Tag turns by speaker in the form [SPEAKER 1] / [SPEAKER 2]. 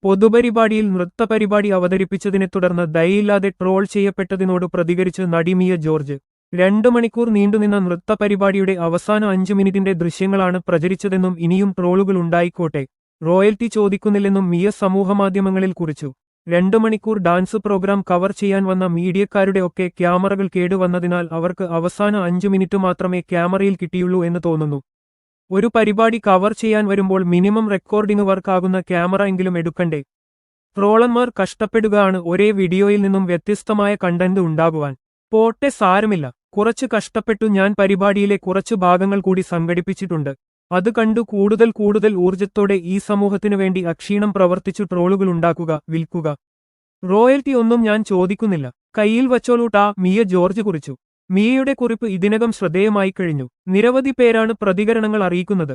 [SPEAKER 1] പൊതുപരിപാടിയിൽ നൃത്തപരിപാടി അവതരിപ്പിച്ചതിനെ തുടർന്ന് ദയയില്ലാതെ ട്രോൾ ചെയ്യപ്പെട്ടതിനോട് പ്രതികരിച്ച് നടി മിയ ജോർജ് 2 മണിക്കൂർ നീണ്ടുനിന്ന നൃത്തപരിപാടിയുടെ അവസാന 5 മിനിറ്റിന്റെ ദൃശ്യങ്ങളാണ് പ്രചരിച്ചതെന്നും ഇനിയും ട്രോളുകൾ ഉണ്ടായിക്കോട്ടെ, റോയൽറ്റി ചോദിക്കുന്നില്ലെന്നും മിയ സമൂഹമാധ്യമങ്ങളിൽ കുറിച്ചു. 2 മണിക്കൂർ ഡാൻസ് പ്രോഗ്രാം കവർ ചെയ്യാൻ വന്ന മീഡിയക്കാരുടെ ഒക്കെ ക്യാമറകൾ കേടുവന്നതിനാൽ അവർക്ക് അവസാന 5 മിനിറ്റ് മാത്രമേ ക്യാമറയിൽ കിട്ടിയുള്ളൂ എന്ന് തോന്നുന്നു. ഒരു പരിപാടി കവർ ചെയ്യാൻ വരുമ്പോൾ മിനിമം റെക്കോർഡിംഗ് വർക്കാകുന്ന ക്യാമറ എങ്കിലും എടുക്കണ്ടേ? ട്രോളന്മാർ കഷ്ടപ്പെടുകയാണ് ഒരേ വീഡിയോയിൽ നിന്നും വ്യത്യസ്തമായ കണ്ടന്റ് ഉണ്ടാകുവാൻ. പോട്ടെ, സാരമില്ല, കുറച്ച് കഷ്ടപ്പെട്ടു. ഞാൻ പരിപാടിയിലെ കുറച്ചു ഭാഗങ്ങൾ കൂടി സംഘടിപ്പിച്ചിട്ടുണ്ട്. അത് കണ്ടു കൂടുതൽ ഊർജത്തോടെ ഈ സമൂഹത്തിനു വേണ്ടി അക്ഷീണം പ്രവർത്തിച്ചു ട്രോളുകൾ ഉണ്ടാക്കുക, വിൽക്കുക. റോയൽറ്റി ഒന്നും ഞാൻ ചോദിക്കുന്നില്ല, കയ്യിൽ വച്ചോളൂട്ടാ, മിയ ജോർജ് കുറിച്ചു. മിയയുടെ കുറിപ്പ് ഇതിനകം ശ്രദ്ധേയമായി കഴിഞ്ഞു. നിരവധി പേരാണ് പ്രതികരണങ്ങൾ അറിയിക്കുന്നത്.